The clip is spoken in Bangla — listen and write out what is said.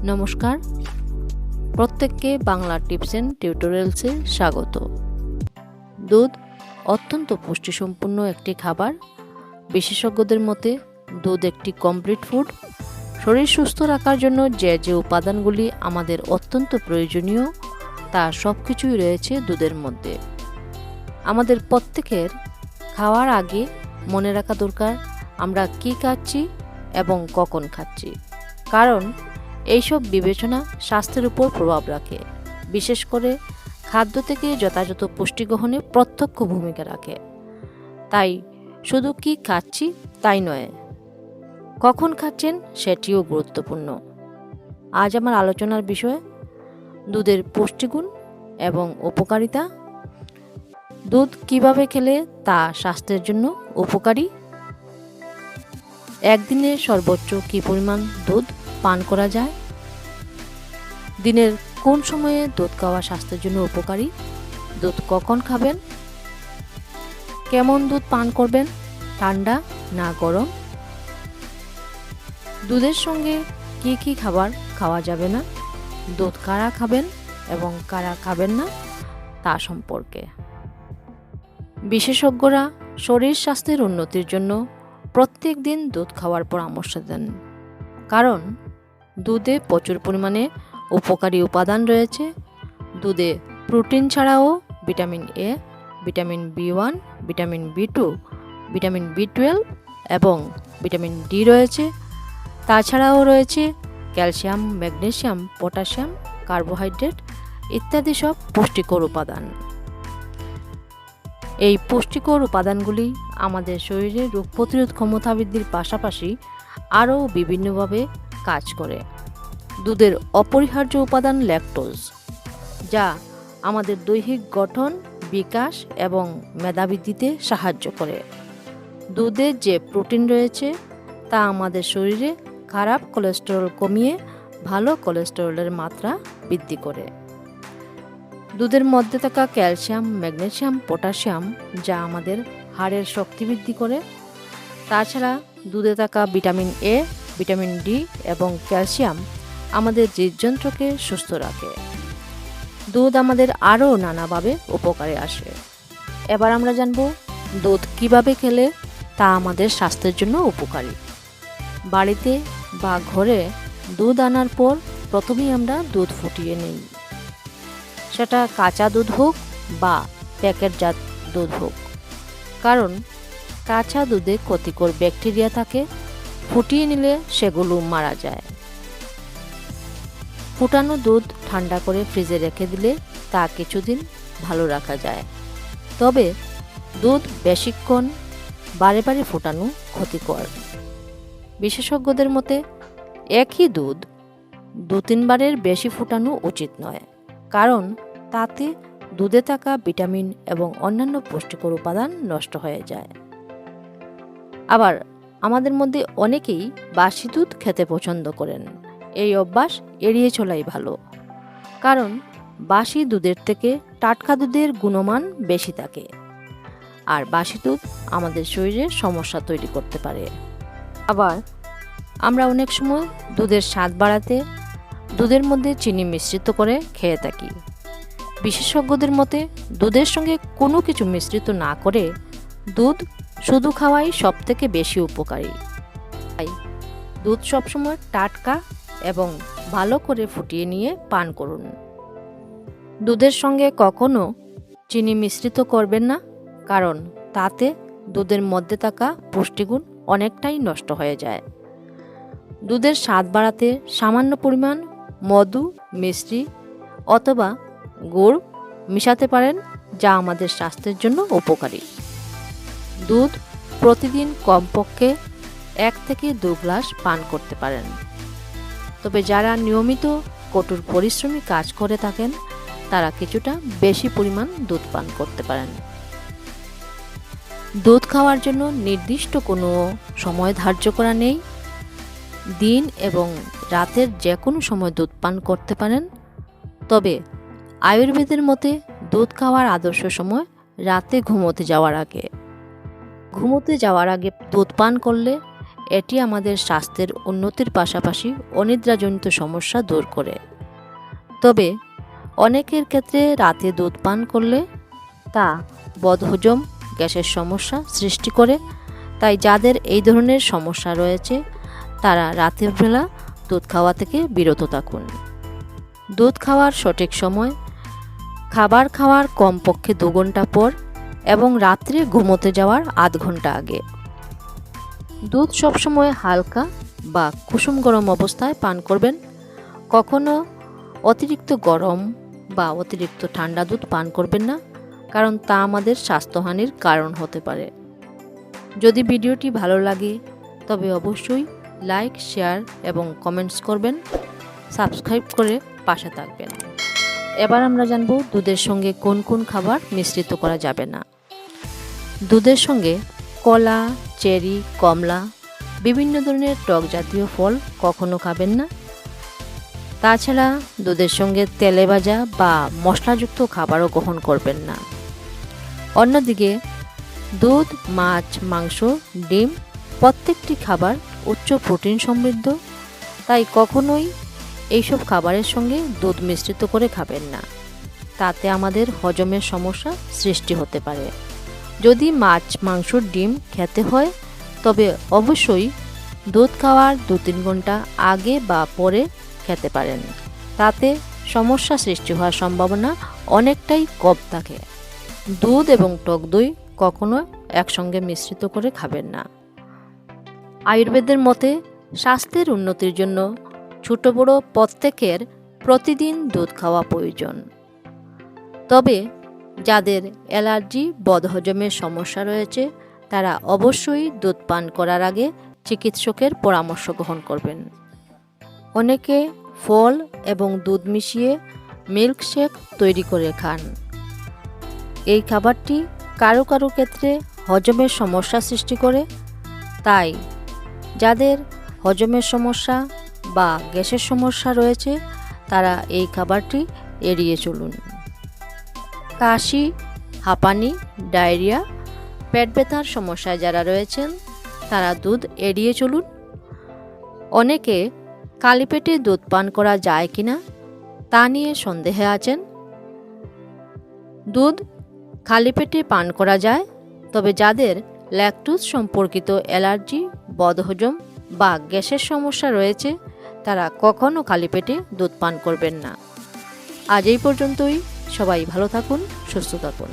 নমস্কার, প্রত্যেককে বাংলা টিপস অ্যান্ড টিউটোরিয়ালসে স্বাগত। দুধ অত্যন্ত পুষ্টিসম্পন্ন একটি খাবার। বিশেষজ্ঞদের মতে দুধ একটি কমপ্লিট ফুড। শরীর সুস্থ রাখার জন্য যে উপাদানগুলি আমাদের অত্যন্ত প্রয়োজনীয় তা সব কিছুই রয়েছে দুধের মধ্যে। আমাদের প্রত্যেকের খাওয়ার আগে মনে রাখা দরকার আমরা কি খাচ্ছি এবং কখন খাচ্ছি, কারণ এইসব বিবেচনা স্বাস্থ্যের উপর প্রভাব রাখে। বিশেষ করে খাদ্য থেকে যথাযথ পুষ্টি গ্রহণে প্রত্যক্ষ ভূমিকা রাখে। তাই শুধু কি খাচ্ছি তাই নয়, কখন খাচ্ছেন সেটিও গুরুত্বপূর্ণ। আজ আমার আলোচনার বিষয় দুধের পুষ্টিগুণ এবং উপকারিতা। দুধ কিভাবে খেলে তা স্বাস্থ্যের জন্য উপকারী। একদিনে সর্বোচ্চ কী পরিমাণ দুধ পান করা যায়। দিনের কোন সময়ে দুধ খাওয়া স্বাস্থ্যের জন্য উপকারী। দুধ কখন খাবেন। কেমন দুধ পান করবেন, ঠান্ডা না গরম। দুধের সঙ্গে কি কি খাবার খাওয়া যাবে না। দুধ কারা খাবেন এবং কারা খাবেন না তা সম্পর্কে। বিশেষজ্ঞরা শরীর স্বাস্থ্যের উন্নতির জন্য প্রত্যেক দিন দুধ খাওয়ার পরামর্শ দেন, কারণ দুধে প্রচুর পরিমাণে উপকারী উপাদান রয়েছে। দুধে প্রোটিন ছাড়াও vitamin A, vitamin B one, vitamin B two, vitamin বি12 এবং ভিটামিন ডি রয়েছে। তাছাড়াও রয়েছে ক্যালসিয়াম, ম্যাগনেসিয়াম, পটাশিয়াম, কার্বোহাইড্রেট ইত্যাদি সব পুষ্টিকর উপাদান। এই পুষ্টিকর উপাদানগুলি আমাদের শরীরে রোগ প্রতিরোধ ক্ষমতা বৃদ্ধির পাশাপাশি আরও বিভিন্নভাবে কাজ করে। দুধের অপরিহার্য উপাদান ল্যাকটোজ, যা আমাদের দৈহিক গঠন, বিকাশ এবং মেধাবৃদ্ধিতে সাহায্য করে। দুধে যে প্রোটিন রয়েছে তা আমাদের শরীরে খারাপ কোলেস্টেরল কমিয়ে ভালো কোলেস্টেরলের মাত্রা বৃদ্ধি করে। দুধের মধ্যে থাকা ক্যালসিয়াম, ম্যাগনেসিয়াম, পটাশিয়াম যা আমাদের হাড়ের শক্তি বৃদ্ধি করে। তাছাড়া দুধে থাকা ভিটামিন এ, ভিটামিন ডি এবং ক্যালসিয়াম আমাদের হৃদযন্ত্রকে সুস্থ রাখে। দুধ আমাদের আরও নানাভাবে উপকারে আসে। এবার আমরা জানব দুধ কিভাবে খেলে তা আমাদের স্বাস্থ্যের জন্য উপকারী। বাড়িতে বা ঘরে দুধ আনার পর প্রথমেই আমরা দুধ ফুটিয়ে নিই, সেটা কাঁচা দুধ হোক বা প্যাকেটজাত দুধ হোক, কারণ কাঁচা দুধে ক্ষতিকর ব্যাকটেরিয়া থাকে, ফুটিয়ে নিলে সেগুলো মারা যায়। ফুটানো দুধ ঠান্ডা করে ফ্রিজে রেখে দিলে তা কিছুদিন ভালো রাখা যায়। তবে দুধ বেশিক্ষণ বারে বারে ফুটানো ক্ষতিকর। বিশেষজ্ঞদের মতে একই দুধ 2-3 বারের বেশি ফুটানো উচিত নয়, কারণ তাতে দুধে থাকা ভিটামিন এবং অন্যান্য পুষ্টিকর উপাদান নষ্ট হয়ে যায়। আবার আমাদের মধ্যে অনেকেই বাসি দুধ খেতে পছন্দ করেন। এই অভ্যাস এড়িয়ে চলাই ভালো, কারণ বাসি দুধের থেকে টাটকা দুধের গুণমান বেশি থাকে, আর বাসি দুধ আমাদের শরীরে সমস্যা তৈরি করতে পারে। আবার আমরা অনেক সময় দুধের স্বাদ বাড়াতে দুধের মধ্যে চিনি মিশ্রিত করে খেয়ে থাকি। বিশেষজ্ঞদের মতে দুধের সঙ্গে কোনো কিছু মিশ্রিত না করে দুধ শুধু খাওয়াই সবথেকে বেশি উপকারী। তাই দুধ সবসময় টাটকা এবং ভালো করে ফুটিয়ে নিয়ে পান করুন। দুধের সঙ্গে কখনো চিনি মিশ্রিত করবেন না, কারণ তাতে দুধের মধ্যে থাকা পুষ্টিগুণ অনেকটাই নষ্ট হয়ে যায়। দুধের স্বাদ বাড়াতে সামান্য পরিমাণ মধু, মিষ্টি অথবা গুড় মিশাতে পারেন, যা আমাদের স্বাস্থ্যের জন্য উপকারী। দুধ প্রতিদিন কমপক্ষে 1 থেকে 2 গ্লাস পান করতে পারেন। তবে যারা নিয়মিত কঠোর পরিশ্রমী কাজ করে থাকেন তারা কিছুটা বেশি পরিমাণ দুধ পান করতে পারেন। দুধ খাওয়ার জন্য নির্দিষ্ট কোনো সময় ধার্য করা নেই। দিন এবং রাতের যে কোনো সময় দুধ পান করতে পারেন। তবে আয়ুর্বেদের মতে দুধ খাওয়ার আদর্শ সময় রাতে ঘুমোতে যাওয়ার আগে। ঘুমোতে যাওয়ার আগে দুধ পান করলে এটি আমাদের স্বাস্থ্যের উন্নতির পাশাপাশি অনিদ্রাজনিত সমস্যা দূর করে। তবে অনেকের ক্ষেত্রে রাতে দুধ পান করলে তা বদহজম, গ্যাসের সমস্যা সৃষ্টি করে। তাই যাদের এই ধরনের সমস্যা রয়েছে তারা রাতের বেলা দুধ খাওয়া থেকে বিরত থাকুন। দুধ খাওয়ার সঠিক সময় খাবার খাওয়ার কমপক্ষে 2 ঘন্টা পর এবং রাত্রে ঘুমোতে যাওয়ার আধ ঘন্টা আগে। দুধ সবসময় হালকা বা কুসুম গরম অবস্থায় পান করবেন। কখনো অতিরিক্ত গরম বা অতিরিক্ত ঠান্ডা দুধ পান করবেন না, কারণ তা আমাদের স্বাস্থ্যহানির কারণ হতে পারে। যদি ভিডিওটি ভালো লাগে তবে অবশ্যই লাইক, শেয়ার এবং কমেন্টস করবেন। সাবস্ক্রাইব করে পাশে থাকবেন। এবার আমরা জানব দুধের সঙ্গে কোন কোন খাবার মিশ্রিত করা যাবে না। দুধের সঙ্গে কলা, চেরি, কমলা, বিভিন্ন ধরনের টক জাতীয় ফল কখনো খাবেন না। তাছাড়া দুধের সঙ্গে তেলে ভাজা বা মশলাযুক্ত খাবারও গ্রহণ করবেন না। অন্যদিকে দুধ, মাছ, মাংস, ডিম প্রত্যেকটি খাবার উচ্চ প্রোটিন সমৃদ্ধ, তাই কখনোই এইসব খাবারের সঙ্গে দুধ মিশ্রিত করে খাবেন না। তাতে আমাদের হজমের সমস্যা সৃষ্টি হতে পারে। যদি মাছ, মাংস, ডিম খেতে হয় তবে অবশ্যই দুধ খাওয়ার 2-3 ঘন্টা আগে বা পরে খেতে পারেন। তাতে সমস্যা সৃষ্টি হওয়ার সম্ভাবনা অনেকটাই কম থাকে। দুধ এবং টক দই কখনো একসঙ্গে মিশ্রিত করে খাবেন না। আয়ুর্বেদের মতে স্বাস্থ্যের উন্নতির জন্য ছোট বড় প্রত্যেকের প্রতিদিন দুধ খাওয়া প্রয়োজন। তবে যাদের অ্যালার্জি, বদহজমের সমস্যা রয়েছে তারা অবশ্যই দুধ পান করার আগে চিকিৎসকের পরামর্শ গ্রহণ করবেন। অনেকে ফল এবং দুধ মিশিয়ে মিল্কশেক তৈরি করে খান। এই খাবারটি কারো কারো ক্ষেত্রে হজমের সমস্যা সৃষ্টি করে। তাই যাদের হজমের সমস্যা বা গ্যাসের সমস্যা রয়েছে তারা এই খাবারটি এড়িয়ে চলুন। কাশি, হাঁপানি, ডায়রিয়া, পেট ব্যথার সমস্যায় যারা রয়েছেন তারা দুধ এড়িয়ে চলুন। অনেকে খালি পেটে দুধ পান করা যায় কিনা তা নিয়ে সন্দেহে আছেন। দুধ খালি পেটে পান করা যায়, তবে যাদের ল্যাকটোজ সম্পর্কিত অ্যালার্জি, বদহজম বা গ্যাসের সমস্যা রয়েছে তারা কখনো খালি পেটে দুধ পান করবেন না। আজ এই পর্যন্তই। সবাই ভালো থাকুন, সুস্থ থাকুন।